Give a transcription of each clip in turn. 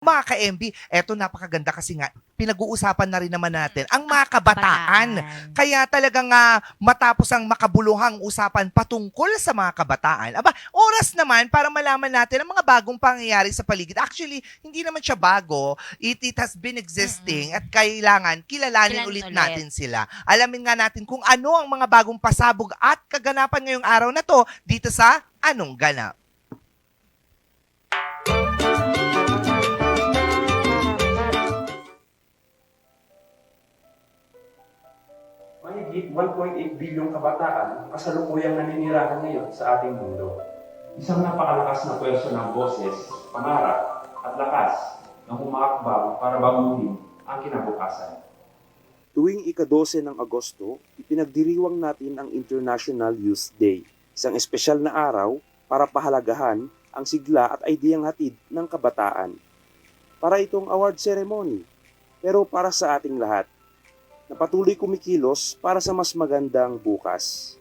Mga ka-MB, eto napakaganda kasi nga, pinag-uusapan na rin naman natin ang mga kabataan. Kaya talagang matapos ang makabuluhang usapan patungkol sa mga kabataan, oras naman para malaman natin ang mga bagong pangyayari sa paligid. Actually, hindi naman siya bago. It has been existing at kailangan kilalanin ulit natin sila. Alamin nga natin kung ano ang mga bagong pasabog at kaganapan ngayong araw na to dito sa Anong Ganap. Mahigit 1.8 bilyong kabataan kasalukuyang naninirahan ngayon sa ating mundo. Isang napakalakas na pwersa ng boses, pangarap at lakas na humakbang para baguhin ang kinabukasan. Tuwing ika-12 ng Agosto, ipinagdiriwang natin ang International Youth Day, isang espesyal na araw para pahalagahan ang sigla at ideyang hatid ng kabataan. Para itong award ceremony, pero para sa ating lahat, na patuloy kumikilos para sa mas magandang bukas.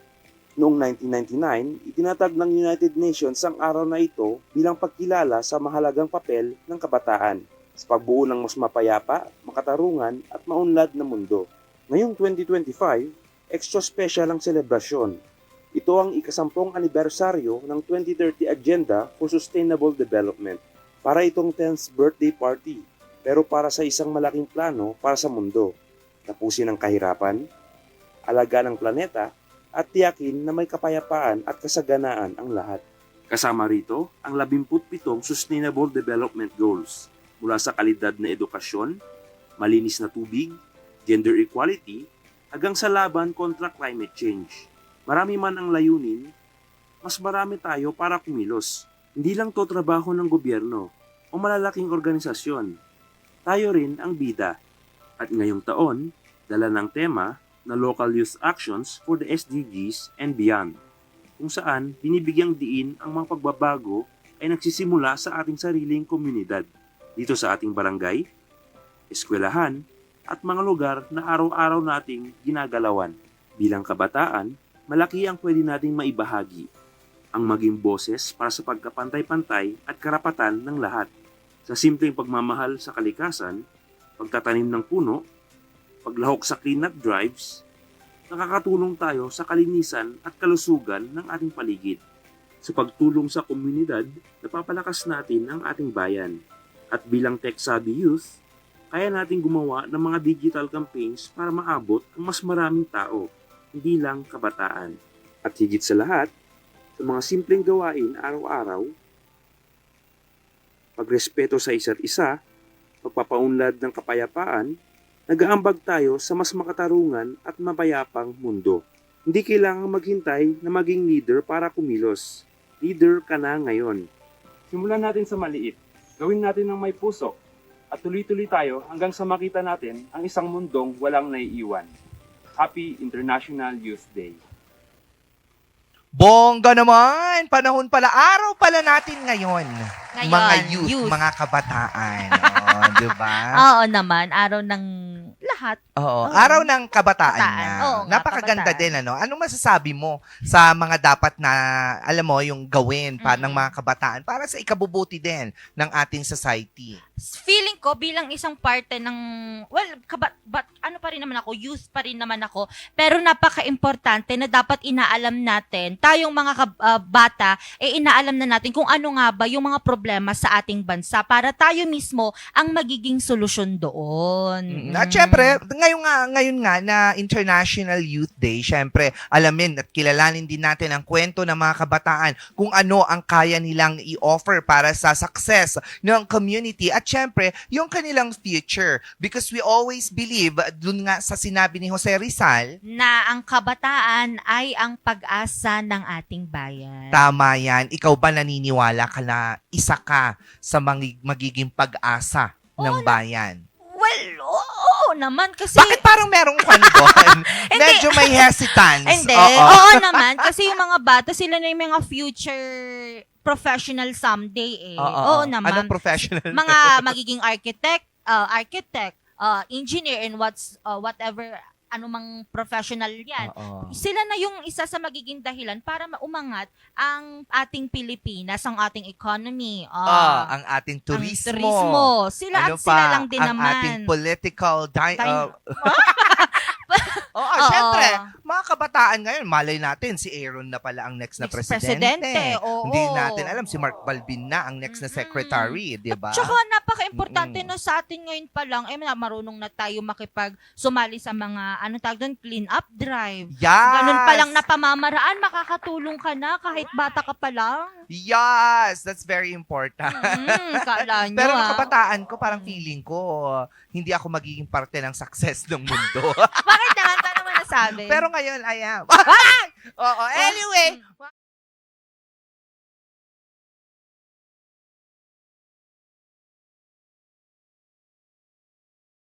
Noong 1999, itinatag ng United Nations ang araw na ito bilang pagkilala sa mahalagang papel ng kabataan sa pagbuo ng mas mapayapa, makatarungan at maunlad na mundo. Ngayong 2025, extra special ang selebrasyon. Ito ang ika-10 anibersaryo ng 2030 Agenda for Sustainable Development. Para itong 10th birthday party, pero para sa isang malaking plano para sa mundo. Tapusin ang kahirapan, alagaan ang planeta, at tiyakin na may kapayapaan at kasaganaan ang lahat. Kasama rito ang 17 Sustainable Development Goals mula sa kalidad na edukasyon, malinis na tubig, gender equality, hanggang sa laban kontra climate change. Marami man ang layunin, mas marami tayo para kumilos. Hindi lang to trabaho ng gobyerno o malalaking organisasyon. Tayo rin ang bida. At ngayong taon, dala ng tema na Local Youth Actions for the SDGs and Beyond, kung saan binibigyang diin ang mga pagbabago ay nagsisimula sa ating sariling komunidad, dito sa ating barangay, eskwelahan, at mga lugar na araw-araw nating ginagalawan. Bilang kabataan, malaki ang pwede nating maibahagi, ang maging boses para sa pagkapantay-pantay at karapatan ng lahat, sa simpleng pagmamahal sa kalikasan, pagtatanim ng puno, paglahok sa cleanup drives, nakakatulong tayo sa kalinisan at kalusugan ng ating paligid. Sa pagtulong sa komunidad, napapalakas natin ang ating bayan. At bilang tech-savvy youth, kaya natin gumawa ng mga digital campaigns para maabot ang mas maraming tao, hindi lang kabataan. At higit sa lahat, sa mga simpleng gawain araw-araw, pagrespeto sa isa't isa, pagpapaunlad ng kapayapaan, nag-aambag tayo sa mas makatarungan at mapayapang mundo. Hindi kailangang maghintay na maging leader para kumilos. Leader ka na ngayon. Simulan natin sa maliit, gawin natin ng may puso, at tuloy-tuloy tayo hanggang sa makita natin ang isang mundong walang naiiwan. Happy International Youth Day! Bongga naman! Panahon pala, araw pala natin ngayon. Mga youth, mga kabataan. Di ba? Oo naman, araw ng lahat. Oo, araw ng kabataan nga. Oo nga, Napakaganda kabataan. din, ano? Anong masasabi mo sa mga dapat na, alam mo, yung gawin ng mga kabataan para sa ikabubuti din ng ating society? Feeling ko bilang isang parte ng, ano pa rin naman ako, youth pa rin naman ako, pero napaka-importante na dapat inaalam natin, tayong mga bata, inaalam na natin kung ano nga ba yung mga problema sa ating bansa para tayo mismo ang magiging solusyon doon. At syempre, ngayon nga na International Youth Day, syempre, alamin at kilalanin din natin ang kwento ng mga kabataan kung ano ang kaya nilang i-offer para sa success ng community at syempre, yung kanilang future. Because we always believe, dun nga sa sinabi ni Jose Rizal, Na ang kabataan ay ang pag-asa ng ating bayan. tama yan. Ikaw ba naniniwala ka na isa ka sa magiging pag-asa ng bayan? Well, oo naman kasi... Bakit parang merong kwan doon? Medyo may hesitance. Hindi. Oo. Oo naman. Kasi yung mga bata, sila na yung mga future professional someday eh. Oo naman. Anong professional? Mga magiging architect, engineer, and whatever anumang professional yan. Oo. Sila na yung isa sa magiging dahilan para maumangat ang ating Pilipinas, ang ating economy. Ang ating ang turismo. Sila Ano at sila pa? lang din ang naman. ating political Oo, Oo. syempre, mga kabataan ngayon, malay natin, si Aaron na pala ang next na presidente. Oo. Hindi natin alam, si Mark Balbin na ang next na Mm-mm. secretary, di ba? Tsaka napaka-importante Mm-mm. na sa atin ngayon pa lang, marunong na tayo sumali sa mga, tawag doon, clean up drive. Yes! Ganun pa lang na pamamaraan, makakatulong ka na kahit bata ka pa lang. Yes! That's very important. Kala nyo, Pero mga kabataan ko, parang feeling ko, hindi ako magiging parte ng success ng mundo. Bakit naman? Paano mo nasabi? Pero ngayon, I am. Oo, anyway,